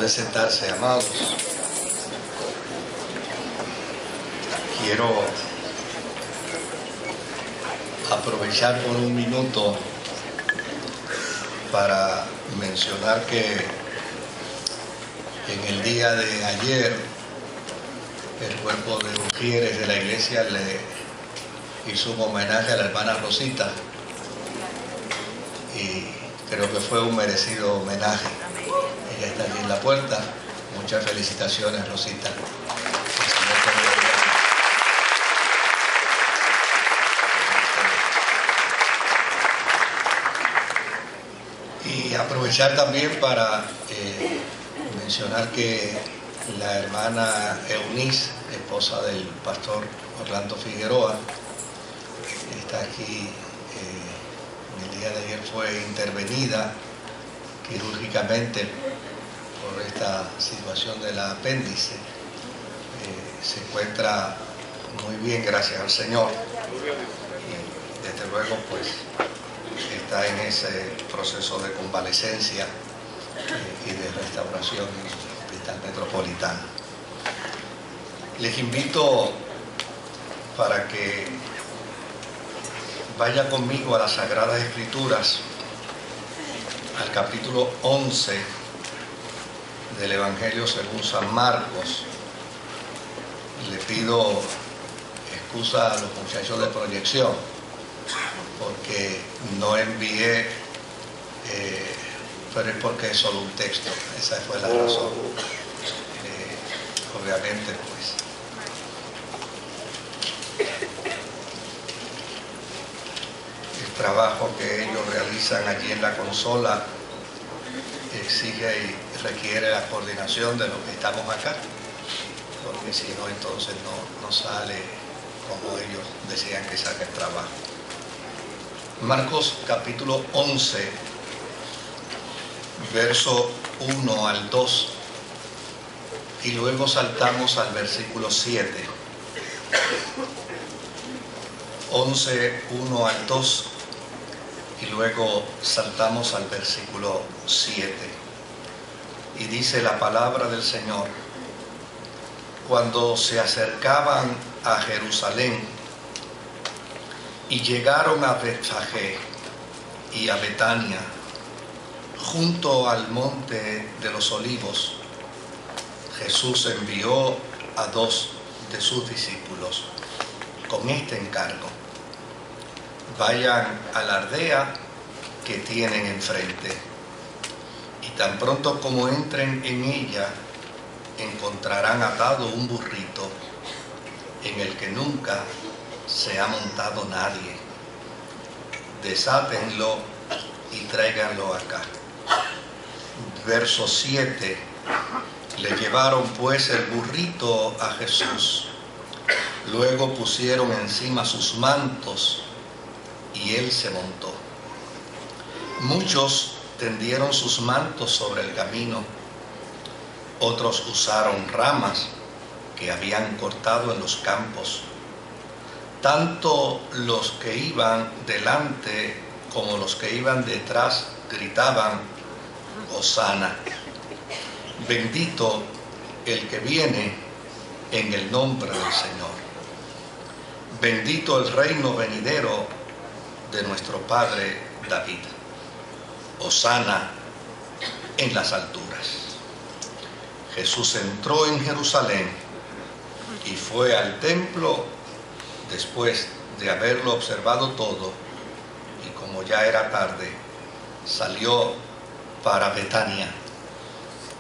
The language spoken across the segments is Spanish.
Puede sentarse, amados. Quiero aprovechar por un minuto para mencionar que en el día de ayer el cuerpo de mujeres de la iglesia le hizo un homenaje a la hermana Rosita y creo que fue un merecido homenaje. Ella está aquí en la puerta. Muchas felicitaciones, Rosita. Y aprovechar también para mencionar que la hermana Eunice, esposa del pastor Orlando Figueroa, está aquí. En el día de ayer fue intervenida quirúrgicamente por esta situación del apéndice. Se encuentra muy bien, gracias al Señor. Y desde luego pues está en ese proceso de convalecencia y de restauración en el Hospital Metropolitano. Les invito para que vaya conmigo a las Sagradas Escrituras, al capítulo 11 del Evangelio según San Marcos. Le pido excusa a los muchachos de proyección porque no envié, pero es porque es solo un texto. Esa fue la razón. Obviamente pues el trabajo que ellos realizan allí en la consola exige y requiere la coordinación de los que estamos acá, porque si no entonces no sale como ellos desean que salga el trabajo. Marcos capítulo 11, verso 1 al 2, y luego saltamos al versículo 7. 11, 1 al 2, y luego saltamos al versículo 7. Y dice la palabra del Señor: cuando se acercaban a Jerusalén y llegaron a Betfagé y a Betania, junto al monte de los Olivos, Jesús envió a 2 de sus discípulos con este encargo: vayan a la aldea que tienen enfrente, y tan pronto como entren en ella, encontrarán atado un burrito en el que nunca se ha montado nadie. Desátenlo y tráiganlo acá. Verso 7. Le llevaron pues el burrito a Jesús. Luego pusieron encima sus mantos y él se montó. Muchos tendieron sus mantos sobre el camino. Otros usaron ramas que habían cortado en los campos. Tanto los que iban delante como los que iban detrás gritaban: Hosana, bendito el que viene en el nombre del Señor. Bendito el reino venidero de nuestro Padre David. Hosana en las alturas. Jesús entró en Jerusalén y fue al templo después de haberlo observado todo, y como ya era tarde, salió para Betania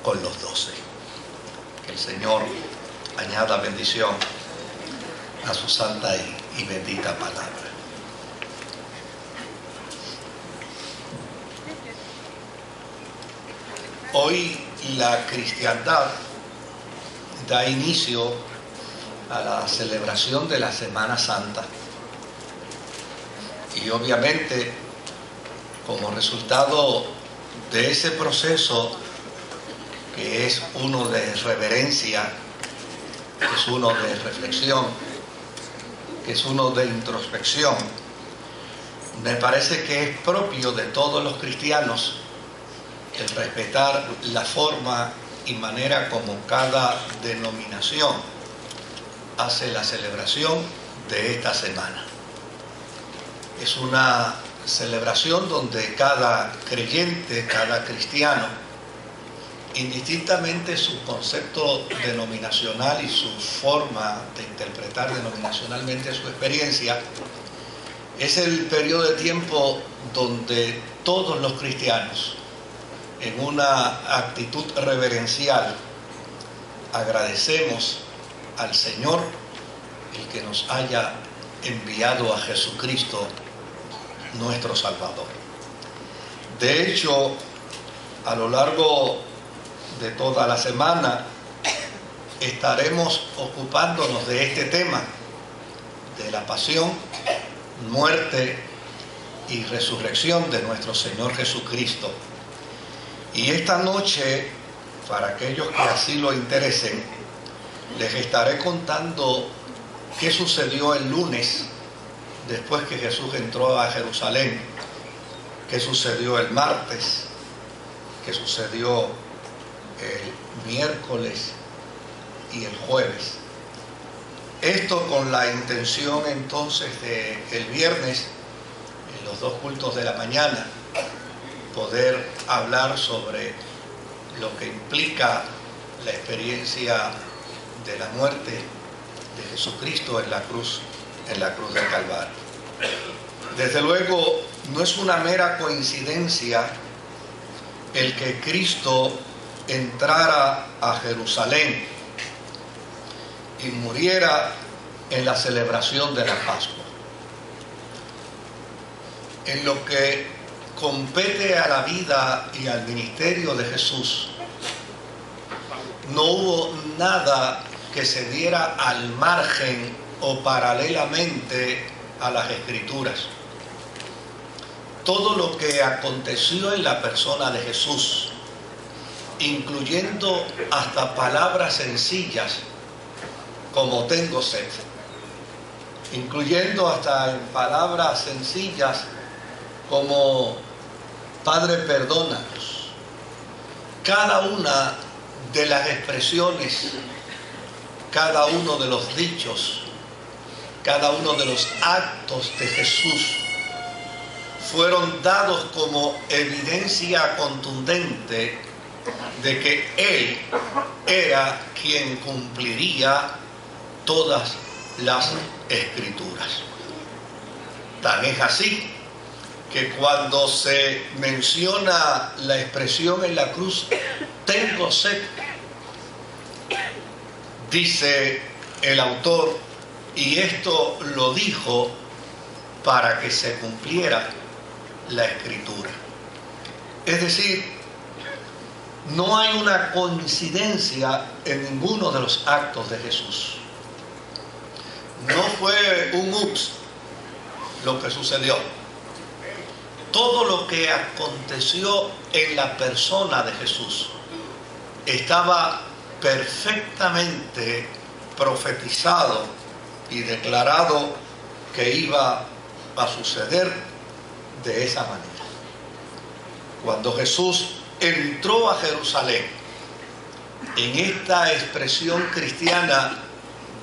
con los 12. Que el Señor añada bendición a su santa y bendita palabra. Hoy la cristiandad da inicio a la celebración de la Semana Santa, y obviamente como resultado de ese proceso, que es uno de reverencia, que es uno de reflexión, que es uno de introspección, me parece que es propio de todos los cristianos el respetar la forma y manera como cada denominación hace la celebración de esta semana. Es una celebración donde cada creyente, cada cristiano, indistintamente su concepto denominacional y su forma de interpretar denominacionalmente su experiencia, es el periodo de tiempo donde todos los cristianos, en una actitud reverencial, agradecemos al Señor el que nos haya enviado a Jesucristo, nuestro Salvador. De hecho, a lo largo de toda la semana estaremos ocupándonos de este tema, de la pasión, muerte y resurrección de nuestro Señor Jesucristo. Y esta noche, para aquellos que así lo interesen, les estaré contando qué sucedió el lunes después que Jesús entró a Jerusalén, qué sucedió el martes, qué sucedió el miércoles y el jueves. Esto con la intención entonces de el viernes, en los dos cultos de la mañana, poder hablar sobre lo que implica la experiencia de la muerte de Jesucristo en la cruz del Calvario. Desde luego, no es una mera coincidencia el que Cristo entrara a Jerusalén y muriera en la celebración de la Pascua. En lo que compete a la vida y al ministerio de Jesús, no hubo nada que se diera al margen o paralelamente a las Escrituras. Todo lo que aconteció en la persona de Jesús, incluyendo hasta palabras sencillas como tengo sed, incluyendo hasta en palabras sencillas como Padre, perdónanos. Cada una de las expresiones, cada uno de los dichos, cada uno de los actos de Jesús fueron dados como evidencia contundente de que Él era quien cumpliría todas las Escrituras. Tan es así que cuando se menciona la expresión en la cruz, tengo sed, dice el autor, y esto lo dijo para que se cumpliera la Escritura. Es decir, no hay una coincidencia en ninguno de los actos de Jesús. No fue un ups lo que sucedió. Todo lo que aconteció en la persona de Jesús estaba perfectamente profetizado y declarado que iba a suceder de esa manera. Cuando Jesús entró a Jerusalén, en esta expresión cristiana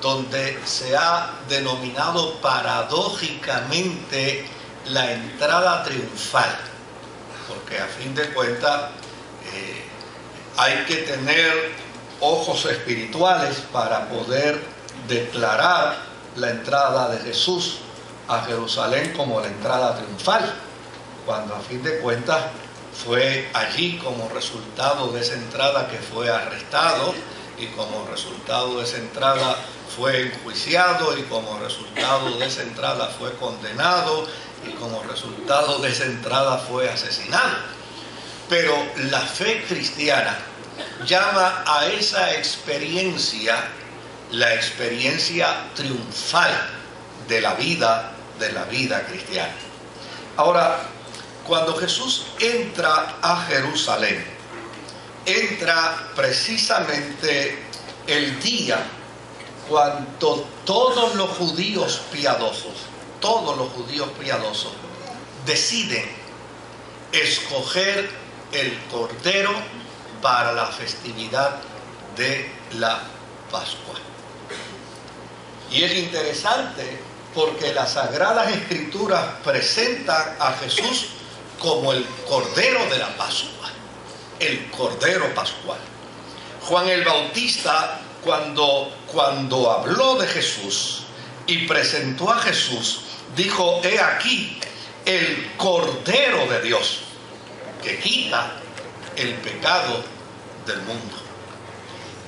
donde se ha denominado paradójicamente la entrada triunfal, porque a fin de cuentas hay que tener ojos espirituales para poder declarar la entrada de Jesús a Jerusalén como la entrada triunfal, cuando a fin de cuentas fue allí como resultado de esa entrada que fue arrestado, y como resultado de esa entrada fue enjuiciado, y como resultado de esa entrada fue condenado, y como resultado de esa entrada fue asesinado. Pero la fe cristiana llama a esa experiencia la experiencia triunfal de la vida cristiana. Ahora, cuando Jesús entra a Jerusalén, entra precisamente el día cuando todos los judíos piadosos deciden escoger el Cordero para la festividad de la Pascua. Y es interesante porque las Sagradas Escrituras presentan a Jesús como el Cordero de la Pascua, el Cordero Pascual. Juan el Bautista, cuando habló de Jesús y presentó a Jesús, dijo: he aquí el Cordero de Dios que quita el pecado del mundo.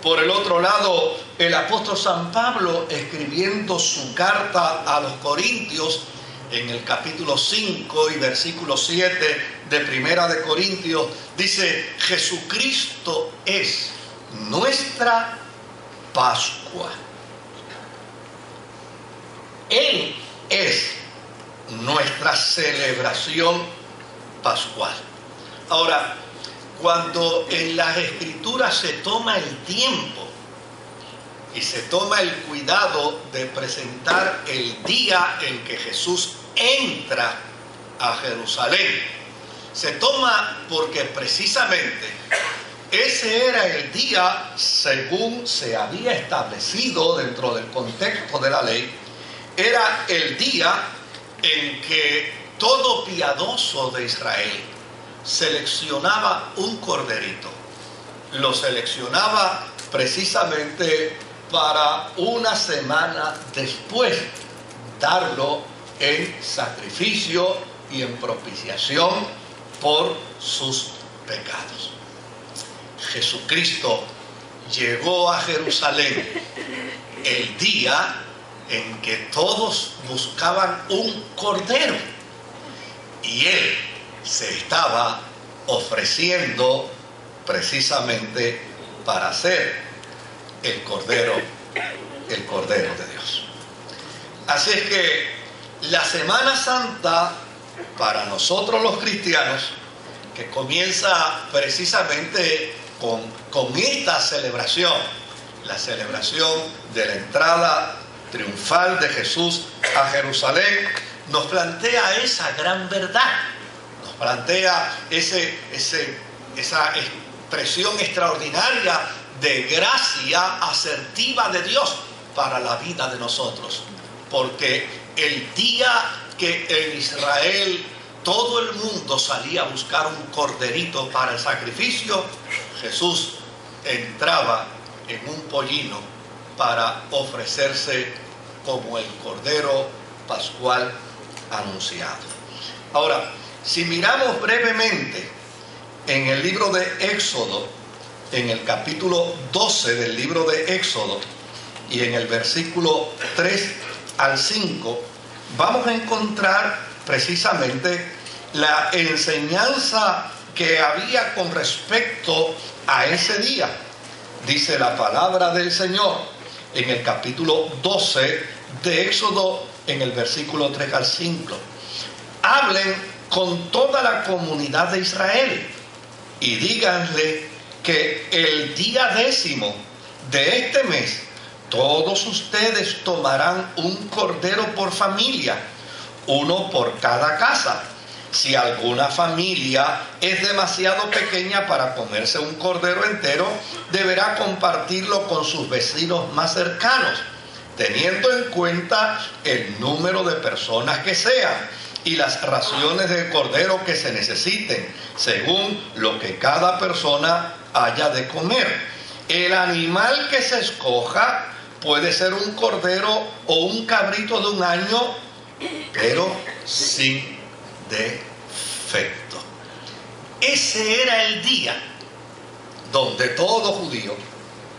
Por el otro lado, el apóstol San Pablo, escribiendo su carta a los Corintios, en el capítulo 5 y versículo 7 de Primera de Corintios, dice: Jesucristo es nuestra Pascua. Él es nuestra celebración pascual. Ahora, cuando en las Escrituras se toma el tiempo y se toma el cuidado de presentar el día en que Jesús entra a Jerusalén, se toma porque precisamente ese era el día, según se había establecido dentro del contexto de la ley, era el día en que todo piadoso de Israel seleccionaba un corderito. Lo seleccionaba precisamente para una semana después darlo en sacrificio y en propiciación por sus pecados. Jesucristo llegó a Jerusalén el día en que todos buscaban un cordero, y Él se estaba ofreciendo precisamente para ser el Cordero de Dios. Así es que la Semana Santa, para nosotros los cristianos, que comienza precisamente con esta celebración, la celebración de la entrada triunfal de Jesús a Jerusalén, nos plantea esa gran verdad, nos plantea esa expresión extraordinaria de gracia asertiva de Dios para la vida de nosotros. Porque el día que en Israel todo el mundo salía a buscar un corderito para el sacrificio, Jesús entraba en un pollino para ofrecerse como el Cordero Pascual anunciado. Ahora, si miramos brevemente en el libro de Éxodo, en el capítulo 12 del libro de Éxodo y en el versículo 3 al 5, vamos a encontrar precisamente la enseñanza que había con respecto a ese día. Dice la palabra del Señor en el capítulo 12 de Éxodo, en el versículo 3 al 5. Hablen con toda la comunidad de Israel y díganle que el día 10º de este mes todos ustedes tomarán un cordero por familia, uno por cada casa. Si alguna familia es demasiado pequeña para comerse un cordero entero, deberá compartirlo con sus vecinos más cercanos, teniendo en cuenta el número de personas que sean y las raciones de cordero que se necesiten, según lo que cada persona haya de comer. El animal que se escoja puede ser un cordero o un cabrito de 1 año, pero sin defecto. Ese era el día donde todo judío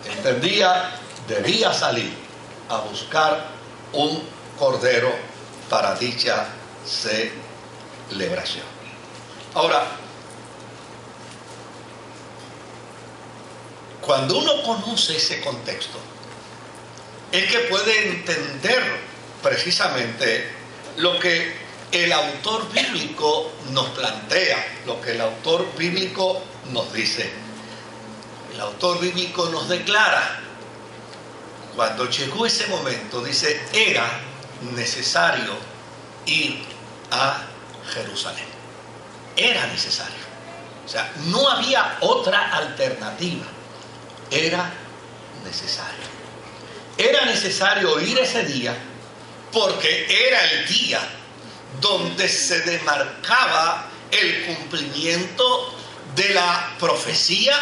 entendía debía salir a buscar un cordero para dicha celebración. Ahora, cuando uno conoce ese contexto, es que puede entender precisamente lo que el autor bíblico nos plantea, lo que el autor bíblico nos dice. El autor bíblico nos declara, cuando llegó ese momento, dice, era necesario ir a Jerusalén. Era necesario. O sea, no había otra alternativa. Era necesario. Era necesario ir ese día porque era el día donde se demarcaba el cumplimiento de la profecía,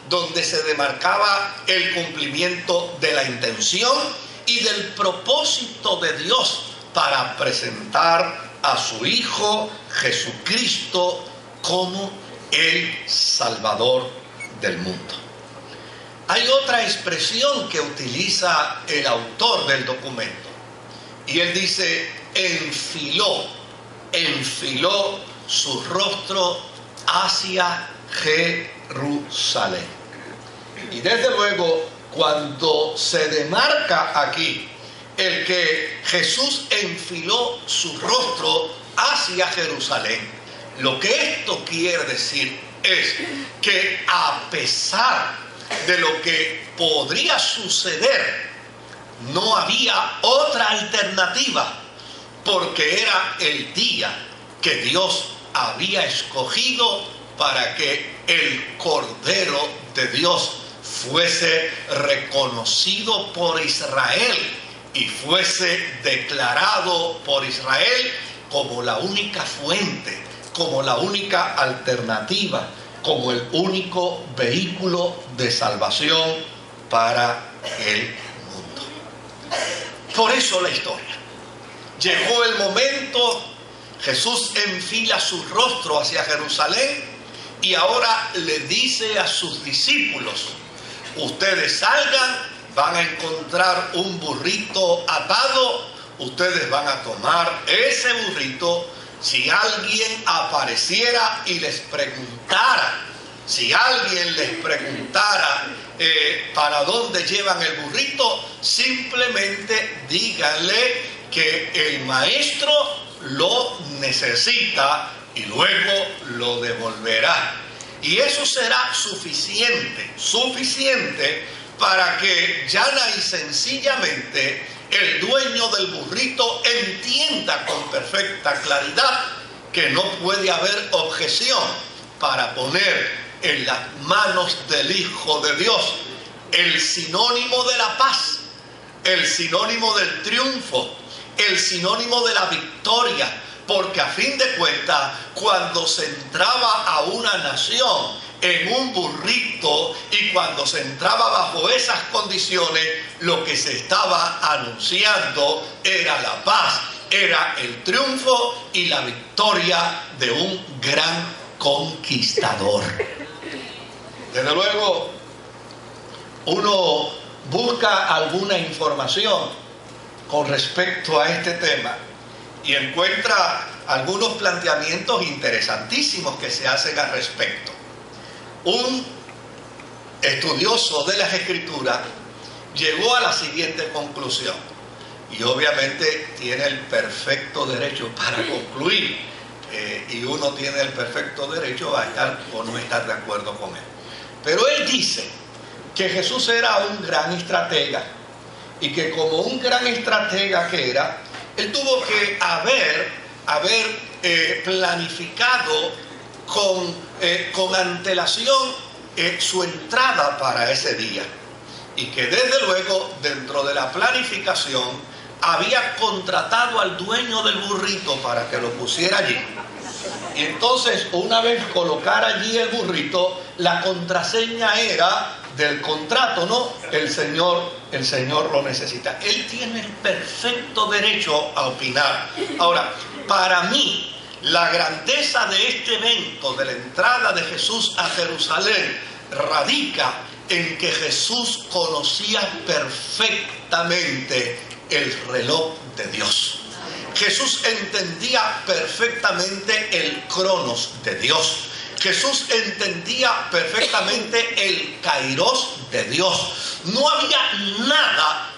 donde se demarcaba el cumplimiento de la intención y del propósito de Dios para presentar a su Hijo Jesucristo como el Salvador del mundo. Hay otra expresión que utiliza el autor del documento y él dice: enfiló su rostro hacia Jerusalén. Y desde luego, cuando se demarca aquí el que Jesús enfiló su rostro hacia Jerusalén, lo que esto quiere decir es que a pesar de lo que podría suceder, no había otra alternativa, porque era el día que Dios había escogido para que el Cordero de Dios fuese reconocido por Israel y fuese declarado por Israel como la única fuente, como la única alternativa, como el único vehículo de salvación para el mundo. Por eso la historia. Llegó el momento, Jesús enfila su rostro hacia Jerusalén y ahora le dice a sus discípulos: ustedes salgan, van a encontrar un burrito atado, ustedes van a tomar ese burrito. Si alguien apareciera y les preguntara, para dónde llevan el burrito, simplemente díganle que el maestro lo necesita y luego lo devolverá. Y eso será suficiente para que llana y sencillamente el dueño del burrito entienda con perfecta claridad que no puede haber objeción para poner en las manos del Hijo de Dios el sinónimo de la paz, el sinónimo del triunfo, el sinónimo de la victoria, porque a fin de cuentas, cuando se entraba a una nación en un burrito y cuando se entraba bajo esas condiciones, lo que se estaba anunciando era la paz, era el triunfo y la victoria de un gran conquistador. Desde luego, uno busca alguna información con respecto a este tema y encuentra algunos planteamientos interesantísimos que se hacen al respecto. Un estudioso de las Escrituras llegó a la siguiente conclusión, y obviamente tiene el perfecto derecho para concluir, y uno tiene el perfecto derecho a estar o no estar de acuerdo con él. Pero él dice que Jesús era un gran estratega, y que como un gran estratega que era, él tuvo que haber planificado con antelación su entrada para ese día, y que desde luego dentro de la planificación había contratado al dueño del burrito para que lo pusiera allí, y entonces una vez colocar allí el burrito, la contraseña era del contrato, ¿no? El Señor lo necesita. Él tiene el perfecto derecho a opinar. Ahora, para mí, la grandeza de este evento, de la entrada de Jesús a Jerusalén, radica en que Jesús conocía perfectamente el reloj de Dios. Jesús entendía perfectamente el cronos de Dios. Jesús entendía perfectamente el kairos de Dios. No había nada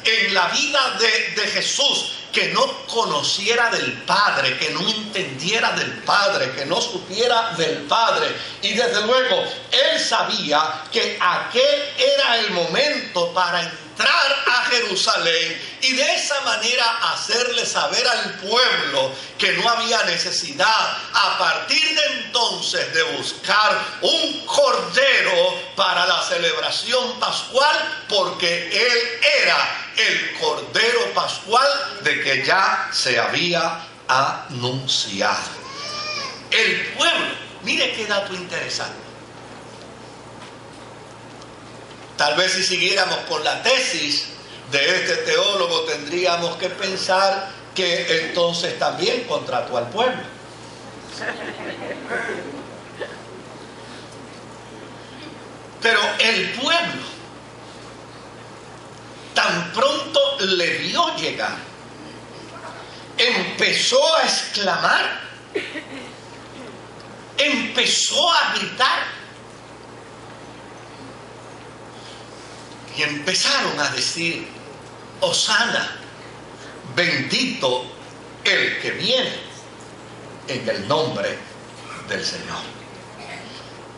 en la vida de Jesús que no conociera del Padre, que no entendiera del Padre, que no supiera del Padre. Y desde luego, él sabía que aquel era el momento para entrar entrar a Jerusalén y de esa manera hacerle saber al pueblo que no había necesidad a partir de entonces de buscar un cordero para la celebración pascual, porque él era el cordero pascual de que ya se había anunciado. El pueblo, mire qué dato interesante. Tal vez si siguiéramos con la tesis de este teólogo, tendríamos que pensar que entonces también contrató al pueblo. Pero el pueblo, tan pronto le vio llegar, empezó a exclamar, empezó a gritar. Y empezaron a decir: Hosana, bendito el que viene en el nombre del Señor.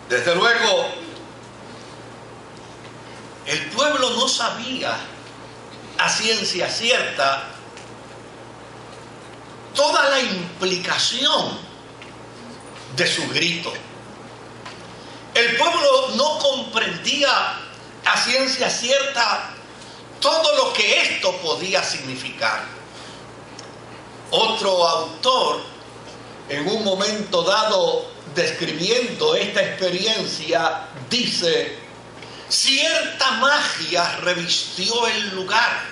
Desde luego, el pueblo no sabía a ciencia cierta toda la implicación de su grito. El pueblo no comprendía a ciencia cierta todo lo que esto podía significar. Otro autor, en un momento dado, describiendo esta experiencia, dice: cierta magia revistió el lugar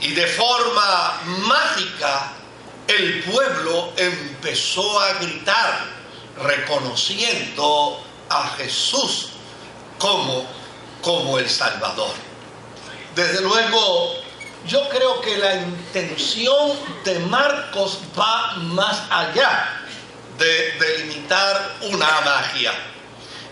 y de forma mágica el pueblo empezó a gritar, reconociendo a Jesús como el Salvador. Desde luego, yo creo que la intención de Marcos va más allá de delimitar una magia.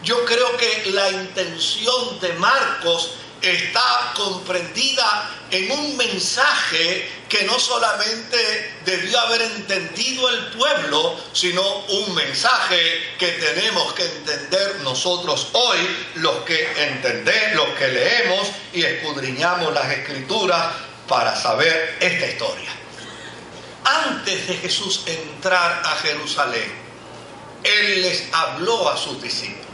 Yo creo que la intención de Marcos está comprendida en un mensaje que no solamente debió haber entendido el pueblo, sino un mensaje que tenemos que entender nosotros hoy, los que leemos y escudriñamos las Escrituras para saber esta historia. Antes de Jesús entrar a Jerusalén, Él les habló a sus discípulos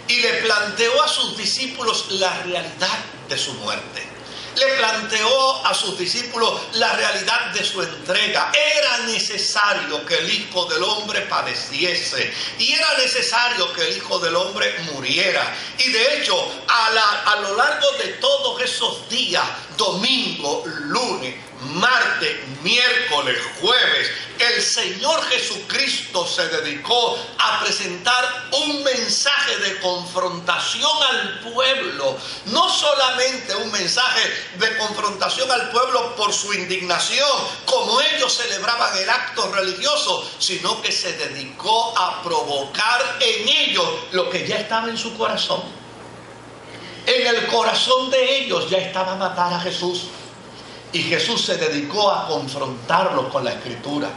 y le planteó a sus discípulos la realidad de su muerte. Le planteó a sus discípulos la realidad de su entrega. Era necesario que el Hijo del Hombre padeciese y era necesario que el Hijo del Hombre muriera. Y de hecho, a lo largo de todos esos días, domingo, lunes, martes, miércoles, jueves, el Señor Jesucristo se dedicó a presentar un mensaje de confrontación al pueblo. No solamente un mensaje de confrontación al pueblo por su indignación, como ellos celebraban el acto religioso, sino que se dedicó a provocar en ellos lo que ya estaba en su corazón. En el corazón de ellos ya estaba matar a Jesús. Y Jesús se dedicó a confrontarlos con la Escritura.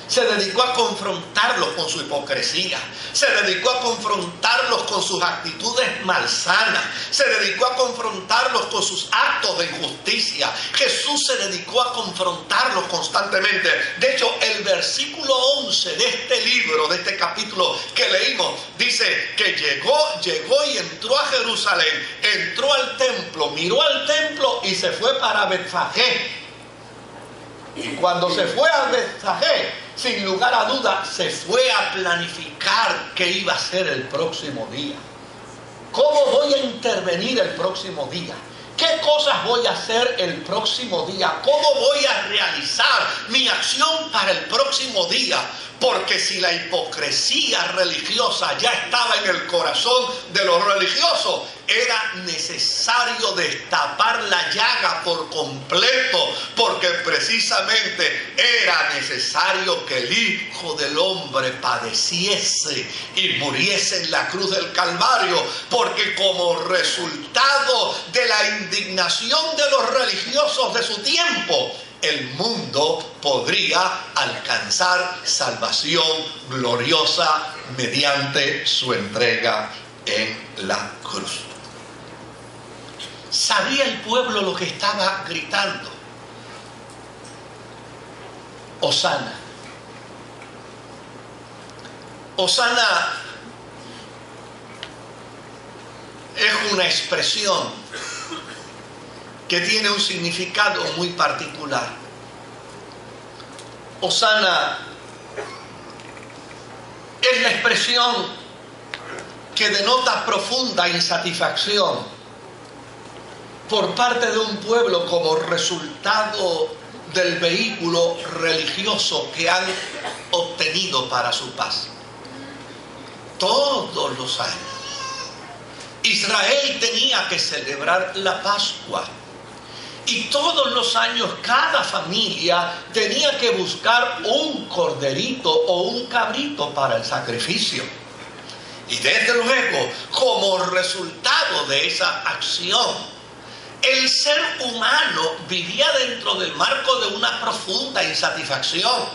Se dedicó a confrontarlos con su hipocresía. Se dedicó a confrontarlos con sus actitudes malsanas. Se dedicó a confrontarlos con sus actos de injusticia. Jesús se dedicó a confrontarlos constantemente. De hecho, el versículo 11 de este libro, de este capítulo que leímos, dice que llegó y entró a Jerusalén. Entró al templo, miró al templo y se fue para Betfagé. Y cuando se fue a Betfagé, sin lugar a duda, se fue a planificar qué iba a ser el próximo día. ¿Cómo voy a intervenir el próximo día? ¿Qué cosas voy a hacer el próximo día? ¿Cómo voy a realizar mi acción para el próximo día? Porque si la hipocresía religiosa ya estaba en el corazón de los religiosos, era necesario destapar la llaga por completo, porque precisamente era necesario que el Hijo del Hombre padeciese y muriese en la cruz del Calvario, porque como resultado de la indignación de los religiosos de su tiempo, el mundo podría alcanzar salvación gloriosa mediante su entrega en la cruz. sabía el pueblo lo que estaba gritando. Hosana. Hosana es una expresión que tiene un significado muy particular. Hosana es la expresión que denota profunda insatisfacción por parte de un pueblo como resultado del vehículo religioso que han obtenido para su paz. Todos los años Israel tenía que celebrar la Pascua. Y todos los años cada familia tenía que buscar un corderito o un cabrito para el sacrificio. Y desde luego, como resultado de esa acción, el ser humano vivía dentro del marco de una profunda insatisfacción,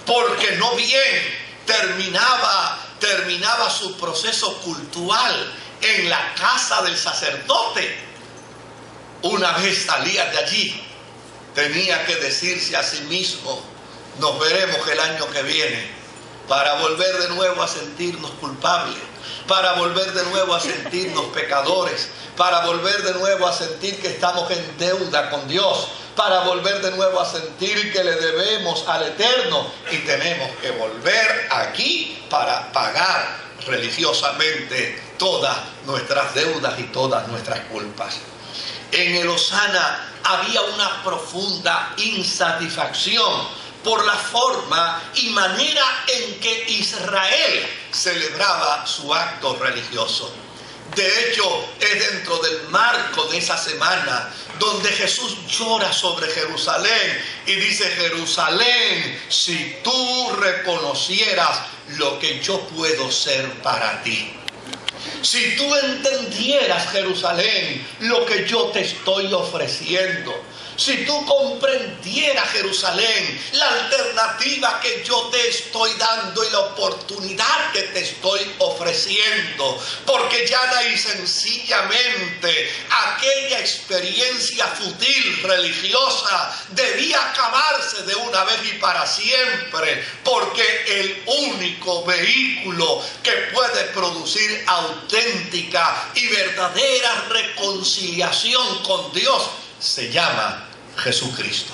porque no bien terminaba su proceso cultural en la casa del sacerdote. Una vez salía de allí, tenía que decirse a sí mismo: nos veremos el año que viene, para volver de nuevo a sentirnos culpables, para volver de nuevo a sentirnos pecadores, para volver de nuevo a sentir que estamos en deuda con Dios, para volver de nuevo a sentir que le debemos al Eterno y tenemos que volver aquí para pagar religiosamente todas nuestras deudas y todas nuestras culpas. En el Hosana había una profunda insatisfacción por la forma y manera en que Israel celebraba su acto religioso. De hecho, es dentro del marco de esa semana donde Jesús llora sobre Jerusalén y dice: Jerusalén, si tú reconocieras lo que yo puedo ser para ti. Si tú entendieras, Jerusalén, lo que yo te estoy ofreciendo. Si tú comprendieras, Jerusalén, la alternativa que yo te estoy dando y la oportunidad que te estoy ofreciendo. Porque llana y sencillamente aquella experiencia fútil religiosa debía acabarse de una vez y para siempre. Porque el único vehículo que puede producir auténtica y verdadera reconciliación con Dios se llama Jesucristo.